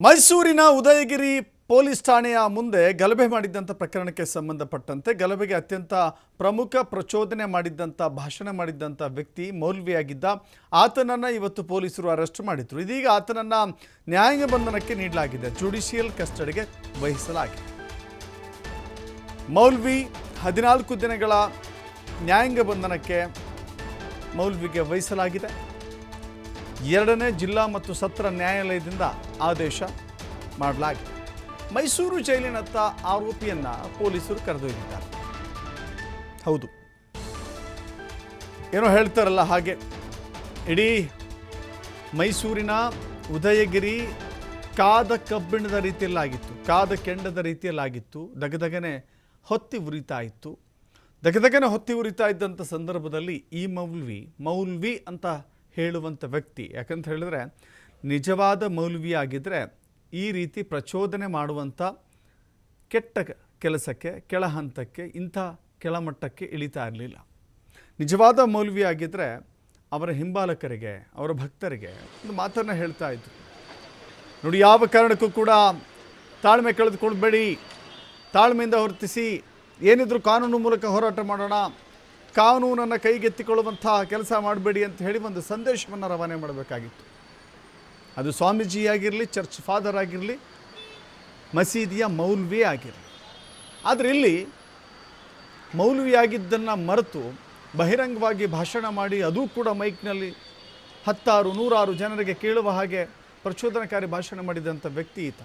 ಮೈಸೂರಿನ ಉದಯಗಿರಿ ಪೊಲೀಸ್ ಠಾಣೆಯ ಮುಂದೆ ಗಲಭೆ ಮಾಡಿದ್ದಂಥ ಪ್ರಕರಣಕ್ಕೆ ಸಂಬಂಧಪಟ್ಟಂತೆ ಗಲಭೆಗೆ ಅತ್ಯಂತ ಪ್ರಮುಖ ಪ್ರಚೋದನೆ ಮಾಡಿದ್ದಂಥ ಭಾಷಣ ಮಾಡಿದ್ದಂಥ ವ್ಯಕ್ತಿ ಮೌಲ್ವಿಯಾಗಿದ್ದ ಆತನನ್ನು ಇವತ್ತು ಪೊಲೀಸರು ಅರೆಸ್ಟ್ ಮಾಡಿದ್ರು. ಇದೀಗ ಆತನನ್ನು ನ್ಯಾಯಾಂಗ ಬಂಧನಕ್ಕೆ ನೀಡಲಾಗಿದೆ, ಜುಡಿಷಿಯಲ್ ಕಸ್ಟಡಿಗೆ ವಹಿಸಲಾಗಿದೆ. ಮೌಲ್ವಿ 14 ದಿನಗಳ ನ್ಯಾಯಾಂಗ ಬಂಧನಕ್ಕೆ ಮೌಲ್ವಿಗೆ ವಹಿಸಲಾಗಿದೆ. 2ನೇ ಜಿಲ್ಲಾ ಮತ್ತು ಸತ್ರ ನ್ಯಾಯಾಲಯದಿಂದ ಆದೇಶ ಮಾಡಲಾಗಿದೆ. ಮೈಸೂರು ಜೈಲಿನತ್ತ ಆರೋಪಿಯನ್ನ ಪೊಲೀಸರು ಕರೆದೊಯ್ದಿದ್ದಾರೆ. ಹೌದು, ಏನೋ ಹೇಳ್ತಾರಲ್ಲ ಹಾಗೆ ಇಡೀ ಮೈಸೂರಿನ ಉದಯಗಿರಿ ಕಾದ ಕಬ್ಬಿಣದ ರೀತಿಯಲ್ಲಾಗಿತ್ತು, ಕಾದ ಕೆಂಡದ ರೀತಿಯಲ್ಲಾಗಿತ್ತು. ದಗದಗನೆ ಹೊತ್ತಿ ಉರಿತಾ ಇತ್ತು. ದಗದಗನೆ ಹೊತ್ತಿ ಉರಿತಾ ಇದ್ದಂಥ ಸಂದರ್ಭದಲ್ಲಿ ಈ ಮೌಲ್ವಿ ಅಂತ ಹೇಳುವಂಥ ವ್ಯಕ್ತಿ, ಯಾಕಂತ ಹೇಳಿದ್ರೆ ನಿಜವಾದ ಮೌಲ್ವಿ ಆಗಿದ್ದರೆ ಈ ರೀತಿ ಪ್ರಚೋದನೆ ಮಾಡುವಂಥ ಕೆಟ್ಟ ಕೆಲಸಕ್ಕೆ, ಕೆಳ ಹಂತಕ್ಕೆ, ಇಂಥ ಕೆಳಮಟ್ಟಕ್ಕೆ ಇಳಿತಾ ಇರಲಿಲ್ಲ. ನಿಜವಾದ ಮೌಲ್ವಿ ಆಗಿದ್ದರೆ ಅವರ ಹಿಂಬಾಲಕರಿಗೆ, ಅವರ ಭಕ್ತರಿಗೆ ಒಂದು ಮಾತನ್ನು ಹೇಳ್ತಾ ಇದ್ರು. ನೋಡಿ, ಯಾವ ಕಾರಣಕ್ಕೂ ಕೂಡ ತಾಳ್ಮೆ ಕಳೆದುಕೊಳ್ಬೇಡಿ, ತಾಳ್ಮೆಯಿಂದ ವರ್ತಿಸಿ, ಏನಿದ್ರು ಕಾನೂನು ಮೂಲಕ ಹೋರಾಟ ಮಾಡೋಣ, ಕಾನೂನನ್ನು ಕೈಗೆತ್ತಿಕೊಳ್ಳುವಂಥ ಕೆಲಸ ಮಾಡಬೇಡಿ ಅಂತ ಹೇಳಿ ಒಂದು ಸಂದೇಶವನ್ನು ರವಾನೆ ಮಾಡಬೇಕಾಗಿತ್ತು. ಅದು ಸ್ವಾಮೀಜಿ ಆಗಿರಲಿ, ಚರ್ಚ್ ಫಾದರ್ ಆಗಿರಲಿ, ಮಸೀದಿಯ ಮೌಲ್ವಿ ಆಗಿರಲಿ. ಆದರೆ ಇಲ್ಲಿ ಮೌಲ್ವಿಯಾಗಿದ್ದನ್ನು ಮರೆತು ಬಹಿರಂಗವಾಗಿ ಭಾಷಣ ಮಾಡಿ, ಅದೂ ಕೂಡ ಮೈಕ್ನಲ್ಲಿ 10-100 ಜನರಿಗೆ ಕೇಳುವ ಹಾಗೆ ಪ್ರಚೋದನಕಾರಿ ಭಾಷಣ ಮಾಡಿದಂಥ ವ್ಯಕ್ತಿ ಈತ.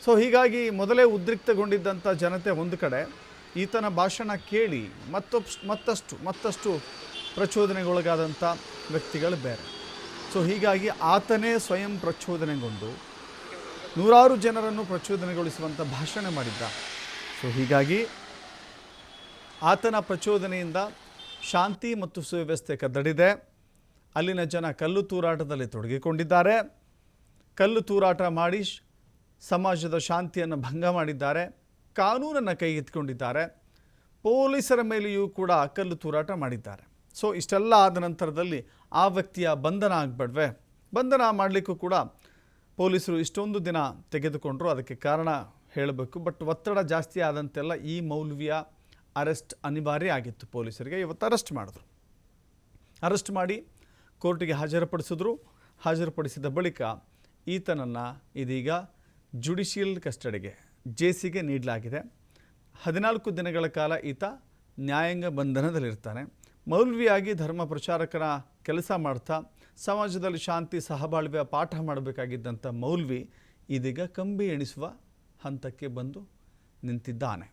ಸೊ ಹೀಗಾಗಿ ಮೊದಲೇ ಉದ್ರಿಕ್ತಗೊಂಡಿದ್ದಂಥ ಜನತೆ ಒಂದು ಕಡೆ, ಈತನ ಭಾಷಣ ಕೇಳಿ ಮತ್ತಷ್ಟು ಪ್ರಚೋದನೆಗೊಳಗಾದಂಥ ವ್ಯಕ್ತಿಗಳು ಬೇರೆ. ಸೊ ಹೀಗಾಗಿ ಆತನೇ ಸ್ವಯಂ ಪ್ರಚೋದನೆಗೊಂಡು 100 ಜನರನ್ನು ಪ್ರಚೋದನೆಗೊಳಿಸುವಂಥ ಭಾಷಣ ಮಾಡಿದ್ದ. ಸೊ ಹೀಗಾಗಿ ಆತನ ಪ್ರಚೋದನೆಯಿಂದ ಶಾಂತಿ ಮತ್ತು ಸುವ್ಯವಸ್ಥೆ ಕದ್ದಡಿದೆ. ಅಲ್ಲಿನ ಜನ ಕಲ್ಲು ತೂರಾಟದಲ್ಲಿ ತೊಡಗಿಕೊಂಡಿದ್ದಾರೆ. ಕಲ್ಲು ತೂರಾಟ ಮಾಡಿ ಸಮಾಜದ ಶಾಂತಿಯನ್ನು ಭಂಗ ಮಾಡಿದ್ದಾರೆ, ಕಾನೂನನ್ನು ಕೈಗೆತ್ತಿಕೊಂಡಿದ್ದಾರೆ, ಪೊಲೀಸರ ಮೇಲೆಯೂ ಕೂಡ ಕಲ್ಲು ತೂರಾಟ ಮಾಡಿದ್ದಾರೆ. ಸೊ ಇಷ್ಟೆಲ್ಲ ಆದ ನಂತರದಲ್ಲಿ ಆ ವ್ಯಕ್ತಿಯ ಬಂಧನ ಆಗಬೇಡ್ವೆ? ಬಂಧನ ಮಾಡಲಿಕ್ಕೂ ಕೂಡ ಪೊಲೀಸರು ಇಷ್ಟೊಂದು ದಿನ ತೆಗೆದುಕೊಂಡರು. ಅದಕ್ಕೆ ಕಾರಣ ಹೇಳಬೇಕು. ಬಟ್ ಒತ್ತಡ ಜಾಸ್ತಿ ಆದಂತೆಲ್ಲ ಈ ಮೌಲ್ವಿಯ ಅರೆಸ್ಟ್ ಅನಿವಾರ್ಯ ಆಗಿತ್ತು. ಪೊಲೀಸರಿಗೆ ಇವತ್ತು ಅರೆಸ್ಟ್ ಮಾಡಿದ್ರು. ಅರೆಸ್ಟ್ ಮಾಡಿ ಕೋರ್ಟಿಗೆ ಹಾಜರುಪಡಿಸಿದ್ರು. ಹಾಜರುಪಡಿಸಿದ ಬಳಿಕ ಈತನನ್ನು ಇದೀಗ ಜುಡಿಷಿಯಲ್ ಕಸ್ಟಡಿಗೆ ಜೇಸಿಗೆ ನೀಡಲಾಗಿದೆ. 14 ದಿನಗಳ ಕಾಲ ಈತ ನ್ಯಾಯಾಂಗ ಬಂಧನದಲ್ಲಿರ್ತಾನೆ. ಮೌಲ್ವಿಯಾಗಿ ಧರ್ಮ ಪ್ರಚಾರಕರ ಕೆಲಸ ಮಾಡ್ತಾ ಸಮಾಜದಲ್ಲಿ ಶಾಂತಿ ಸಹಬಾಳ್ವೆಯ ಪಾಠ ಮಾಡಬೇಕಾಗಿದ್ದಂಥ ಮೌಲ್ವಿ ಇದೀಗ ಕಂಬಿ ಎಣಿಸುವ ಹಂತಕ್ಕೆ ಬಂದು ನಿಂತಿದ್ದಾನೆ.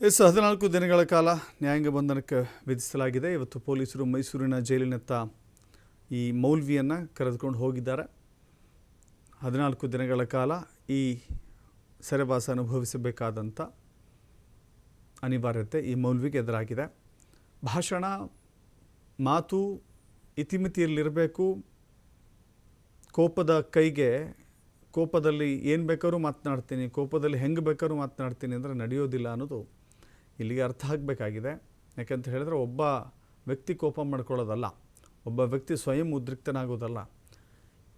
ಎಸ್ 14 ದಿನಗಳ ಕಾಲ ನ್ಯಾಯಾಂಗ ಬಂಧನಕ್ಕೆ ವಿಧಿಸಲಾಗಿದೆ. ಇವತ್ತು ಪೊಲೀಸರು ಮೈಸೂರಿನ ಜೈಲಿನತ್ತ ಈ ಮೌಲ್ವಿಯನ್ನು ಕರೆದುಕೊಂಡು ಹೋಗಿದ್ದಾರೆ. 14 ದಿನಗಳ ಕಾಲ ಈ ಸೆರೆವಾಸ ಅನುಭವಿಸಬೇಕಾದಂಥ ಅನಿವಾರ್ಯತೆ ಈ ಮೌಲ್ವಿಗೆ ಎದುರಾಗಿದೆ. ಭಾಷಣ, ಮಾತು ಇತಿಮಿತಿಯಲ್ಲಿರಬೇಕು. ಕೋಪದ ಕೈಗೆ, ಕೋಪದಲ್ಲಿ ಏನು ಬೇಕಾದ್ರೂ ಮಾತನಾಡ್ತೀನಿ, ಕೋಪದಲ್ಲಿ ಹೆಂಗೆ ಬೇಕಾದ್ರೂ ಮಾತನಾಡ್ತೀನಿ ಅಂದರೆ ನಡೆಯೋದಿಲ್ಲ ಅನ್ನೋದು ಇಲ್ಲಿಗೆ ಅರ್ಥ ಆಗಬೇಕಾಗಿದೆ. ಯಾಕಂತ ಹೇಳಿದ್ರೆ ಒಬ್ಬ ವ್ಯಕ್ತಿ ಕೋಪ ಮಾಡ್ಕೊಳ್ಳೋದಲ್ಲ, ಒಬ್ಬ ವ್ಯಕ್ತಿ ಸ್ವಯಂ ಉದ್ರಿಕ್ತನಾಗೋದಲ್ಲ,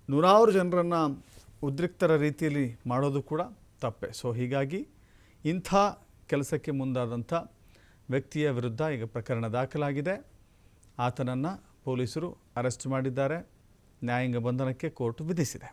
100 ಜನರನ್ನು ಉದ್ರಿಕ್ತರ ರೀತಿಯಲ್ಲಿ ಮಾಡೋದು ಕೂಡ ತಪ್ಪೆ. ಸೊ ಹೀಗಾಗಿ ಇಂಥ ಕೆಲಸಕ್ಕೆ ಮುಂದಾದಂಥ ವ್ಯಕ್ತಿಯ ವಿರುದ್ಧ ಈಗ ಪ್ರಕರಣ ದಾಖಲಾಗಿದೆ. ಆತನನ್ನು ಪೊಲೀಸರು ಅರೆಸ್ಟ್ ಮಾಡಿದ್ದಾರೆ. ನ್ಯಾಯಾಂಗ ಬಂಧನಕ್ಕೆ ಕೋರ್ಟ್ ವಿಧಿಸಿದೆ.